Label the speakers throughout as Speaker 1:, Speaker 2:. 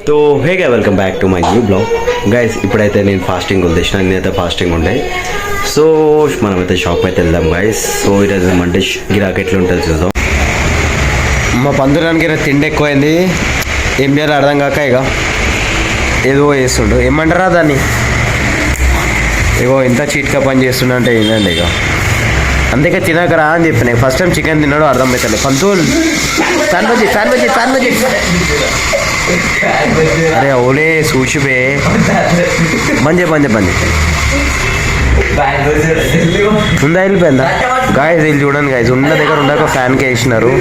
Speaker 1: So hey గా welcome back to my new blog guys. ఇప్పుడైతే నేను ఫాస్టింగ్ వదిలేసిన, నేనైతే ఫాస్టింగ్ ఉండే. సో మనమైతే షాప్ అయితే వెళ్దాం గైస్. సో ఈరోజు మండే గిరాకీ ఎట్లా ఉంటుంది చూద్దాం. మా పందురానికి తిండి ఎక్కువైంది, ఏం చేయాలి అర్థం కాక ఇక ఏదో వేస్తుండు. ఏమంటారా దాన్ని, ఇగో ఎంత చీట్గా పని చేస్తుండ అంటే ఏంటండి ఇక. అందుకే తినకరా అని చెప్పిన. ఫస్ట్ టైం చికెన్ తిన్నాడు అర్థం అవుతుంది. పంతులు తాన్బజీ అరే ఓలే సూచిపే బంజే ఉందా వెళ్ళిపోయిందా గాయస్. వీళ్ళు చూడండి గాయస్, ఉన్న దగ్గర ఉండాక ఫ్యాన్కి వేసినారు.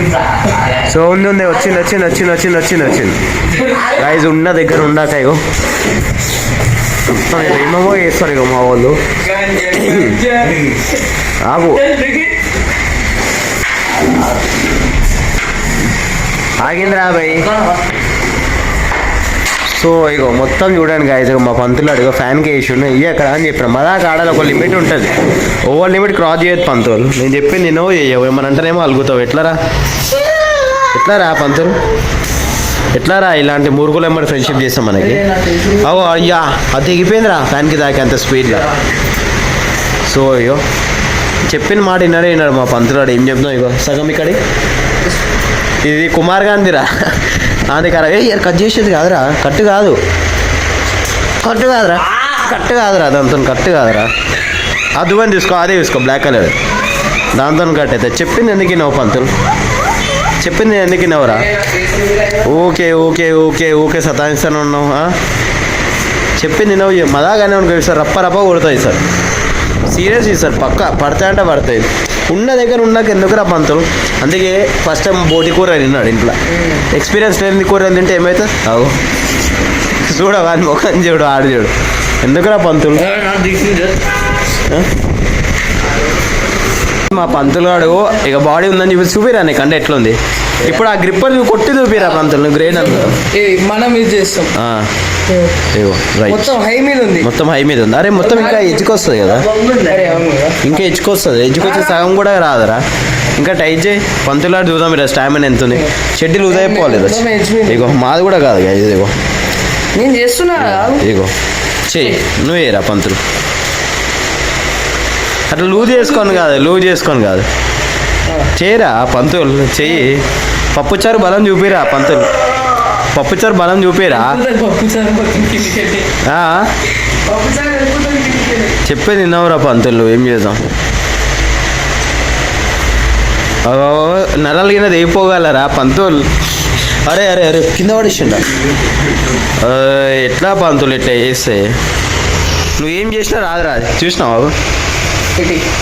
Speaker 1: సో ఉంది వచ్చింది గాయస్. ఉన్న దగ్గర ఉండాక ఇగో ఏమేమో వేస్తారు ఇక మా వాళ్ళు. ఆగు ఆగిందిరా బాయ్. సో ఇగో మొత్తం చూడండి గాయస్, మా పంతులు అడిగో ఫ్యాన్కి వేసి ఉన్నాయి ఇవి ఎక్కడ అని చెప్పిన. మదాక ఆడాలి, ఒక లిమిట్ ఉంటుంది, ఓవర్ లిమిట్ క్రాస్ చేయదు పంతులు. నేను చెప్పి నేను చేయవు, ఏమనంటేనేమో అలుగుతావు. ఎట్లారా పంతులు, ఎట్లారా ఇలాంటి మూర్ఖులు ఏమన్నా ఫ్రెండ్షిప్ చేస్తాం మనకి. అవో అయ్యా అది తెగిపోయిందిరా ఫ్యాన్కి దాకా అంత స్పీడ్గా. సో అయ్యో చెప్పిన మాట విన్నాడు మా పంతులాడు. ఏం చెప్తాం ఇగో సగం ఇక్కడ ఇది కుమార్ గాంధీరా అది కరా. కట్ చేసేది కాదురా, కట్టు కాదురా దాంతో కట్టు కాదురా. అది దువ్వని తీసుకో, అదే తీసుకో బ్లాక్ కలర్, దాంతో కట్ అయితే. చెప్పింది ఎందుకు విన్నావు పంతులు, చెప్పింది ఎందుకు విన్నావురా. ఓకే సతాయిస్తాను ఉన్నావు. చెప్పింది విన్నావు మదాగానే ఉంటాయి సార్, రప్ప కొడతాయి సార్. సీరియస్ సార్, పక్క పడతాయి. ఉన్న దగ్గర ఉన్నాక ఎందుకురా పంతులు. అందుకే ఫస్ట్ టైం బోటి కూర తిన్నాడు ఇంట్లో. ఎక్స్పీరియన్స్ లేని కూరలు తింటే ఏమవుతుంది. అవు చూడవాని ముఖం చూడు, ఆడు చూడు. ఎందుకురా పంతులు. మా పంతులు వాడు ఇక బాడీ ఉందని చెప్పి చూపిరా నీకు అంటే ఎట్లుంది. ఇప్పుడు ఆ గ్రిప్పర్ నువ్వు కొట్టి చూపిరా పంతులు, నువ్వు గ్రేట్ అనుకో.
Speaker 2: మనం ఇది చేస్తాం
Speaker 1: మొత్తం హై మీద ఉంది. అరే మొత్తం ఇంకా ఎజ్జుకొస్తుంది కదా, ఇంకా ఎజ్జుకొచ్చి సగం కూడా రాదురా. ఇంకా టైట్ చేయి పంతులాడు చూద్దాం. మీరు స్టామినా ఎంత ఉంది, షెడ్యూల్ లూజ్ అయిపోలేదు. ఇగో మాది కూడా కాదు ఇదిగో
Speaker 2: నేను చేస్తున్నా.
Speaker 1: ఇగో చెయ్యి నువ్వు ఏరా పంతులు. అట్లా లూజ్ చేసుకొని కాదు చేయరా పంతులు. చెయ్యి పప్పుచారు బలం చూపిరా పంతులు, పప్పుచారు బలం చూపిరా. చెప్పేది విన్నావురా పంతులు, ఏం చేద్దాం. నరాలు కింద వేయిపోగలరా పంతులు. అరే కింద పడేసిండ. ఎట్లా పంతులు ఇట్లా చేస్తే నువ్వేం చేసినా రాదురా. చూసినావు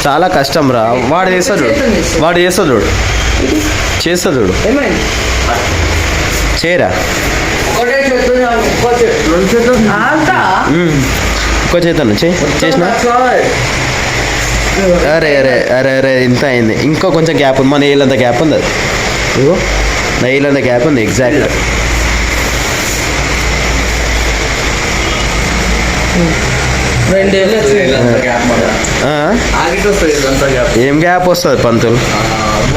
Speaker 1: చాలా కష్టం రా. వాడు చేస్తాడు చూడు చేయరా. ఒక్క చేతను చేసిన. అరే ఇంత అయింది, ఇంకో కొంచెం గ్యాప్ ఉంది. మన ఏళ్ళంత గ్యాప్ ఉంది. అది ఇగో నా ఏళ్ళంత గ్యాప్ ఉంది ఎగ్జాక్ట్గా. ఏం గ్యాప్ వస్తుంది పంతులు,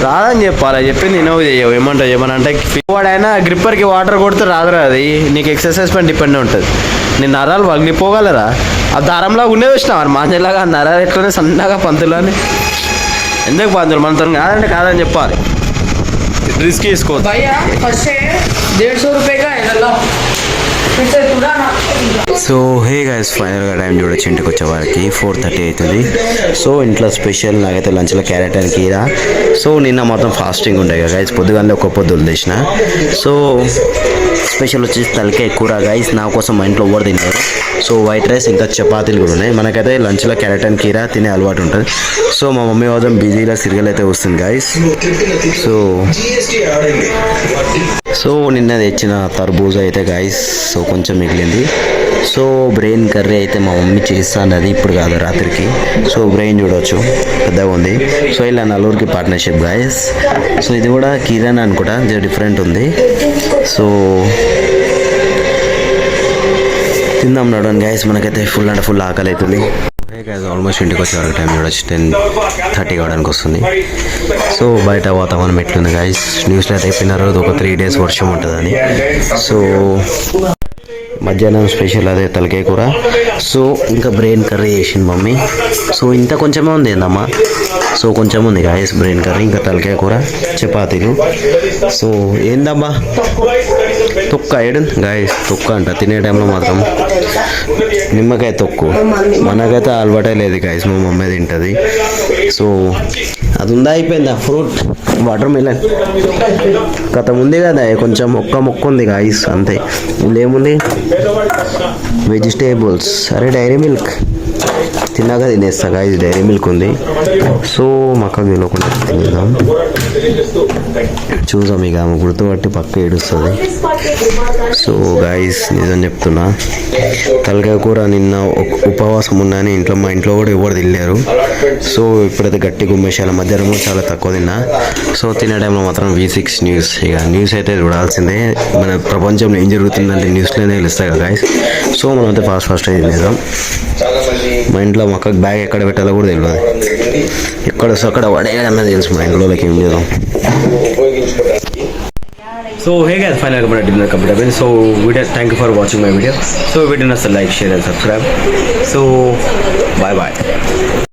Speaker 1: రాదని చెప్పాలి. చెప్పింది నేను చేయవు. ఏమంటావు ఏమనంటే వాడైనా గ్రిప్పర్కి వాటర్ కొడితే రాదురా. అది నీకు ఎక్సర్సైజ్ పైన డిపెండ్ ఉంటుంది. నేను నరాలు పగిలిపోగలరా. ఆ దారంలా ఉండే వచ్చినావు మాంజలాగా. ఆ నరాలు ఎట్లనే సన్నగా పంతులు అని. ఎందుకు పంతులు మనతో కాదంటే కాదని చెప్పాలి. రిస్క్ తీసుకోవద్దు. సో హే గైస్, ఫైనల్గా టైం చూడొచ్చు ఇంటికి వచ్చే వారికి 4:30 అవుతుంది. సో ఇంట్లో స్పెషల్ నాకైతే లంచ్లో క్యారెట్ అండ్ కీరా. సో నిన్న మాత్రం ఫాస్టింగ్ ఉండే కదా గైస్, పొద్దుగానే ఒక్క పొద్దు వదిలేసిన. సో స్పెషల్ వచ్చేసి తలకాయ కూర గైస్. నా కోసం మా ఇంట్లో ఎవరు తిన్నారు. సో వైట్ రైస్ ఇంకా చపాతీలు కూడా ఉన్నాయి. మనకైతే లంచ్లో క్యారెట్ అండ్ కీరా తినే అలవాటు ఉంటుంది. సో మా మమ్మీ వాదం బిజీగా సీరియల్ అయితే వస్తుంది గైస్. సో నిన్న తెచ్చిన తర్బూజా అయితే గైస్ సో కొంచెం మిగిలింది. సో బ్రెయిన్ కర్రీ అయితే మా మమ్మీ చేస్తాను, అది ఇప్పుడు కాదు రాత్రికి. సో బ్రెయిన్ చూడవచ్చు పెద్దగా ఉంది. సో ఇలా నలుగురికి పార్ట్నర్షిప్ గైస్. సో ఇది కూడా కిరాణా అనుకుంటా, డిఫరెంట్ ఉంది. సో తిందాం నడవండి గైస్, మనకైతే ఫుల్ అంటే ఫుల్ ఆకలి అవుతుంది. గైస్ ఆల్మోస్ట్ ఇంటికి వచ్చే వరకు టైం చూడొచ్చు 10:30 కావడానికి వస్తుంది. సో బయట వాతావరణం ఎట్లుంది గైస్, న్యూస్లో అయితే చెప్పినారు ఒక 3 days వర్షం ఉంటుందని. సో మధ్యాహ్నం స్పెషల్ అదే తలకాయ కూర. సో ఇంకా బ్రెయిన్ కర్రీ చేసింది మమ్మీ. సో ఇంత కొంచెమే ఉంది ఏందమ్మా. సో కొంచెం ఉంది గాయస్ బ్రెయిన్ కర్రీ, ఇంకా తలకాయ కూర, చపాతీలు. సో ఏందమ్మా తొక్క ఏడు గాయస్, తొక్క అంట తినే టైంలో మాత్రం నిమ్మకాయ తొక్కు. మనకైతే అలవాటే లేదు గాయస్, మా మమ్మీ తింటుంది. సో అది ఉందా అయిపోయిందా ఫ్రూట్ వాటర్ మిలన్ కథ ఉంది కదా, కొంచెం మొక్క ఉంది గాయస్ అంతే. ఇందులో ఏముంది వెజిటేబుల్స్. అరే డైరీ మిల్క్ తిన్నాక తినేస్తా గాయస్, డైరీ మిల్క్ ఉంది. సో మక్కకు తెలియకుండా తినేద్దాం. చూసాం ఇక ఆమె గుర్తుపట్టి పక్క ఏడుస్తుంది. సో గాయస్ నిజం చెప్తున్నా, తలకాయ కూర నిన్న ఉపవాసం ఉన్నాను ఇంట్లో, మా ఇంట్లో కూడా ఎవరు తినలేరు. సో ఇప్పుడైతే గట్టి గుమ్మేశాల మధ్యాహ్నం చాలా తక్కువ తిన్నా. సో తినే టైంలో మాత్రం V6 న్యూస్. ఇక న్యూస్ అయితే చూడాల్సిందే, మన ప్రపంచంలో ఏం జరుగుతుందంటే న్యూస్లోనే తెలుస్తాయి కదా గాయస్. సో మనం అయితే ఫాస్ట్ తినేద్దాం. మా ఇంట్లో మక్కకు బ్యాగ్ ఎక్కడ పెట్టాలో కూడా తెలియదు, ఎక్కడ వస్తే అక్కడ పడేయాలన్నది తెలుసు మా ఇంట్లోకి. ఏం చేద్దాం. సో హే గైస్, ఫైనల్గా మన డిన్నర్ కంప్లీట్ అయిపోయింది. So video thank you for watching my video. So video నచ్చితే like, share and subscribe. So bye bye.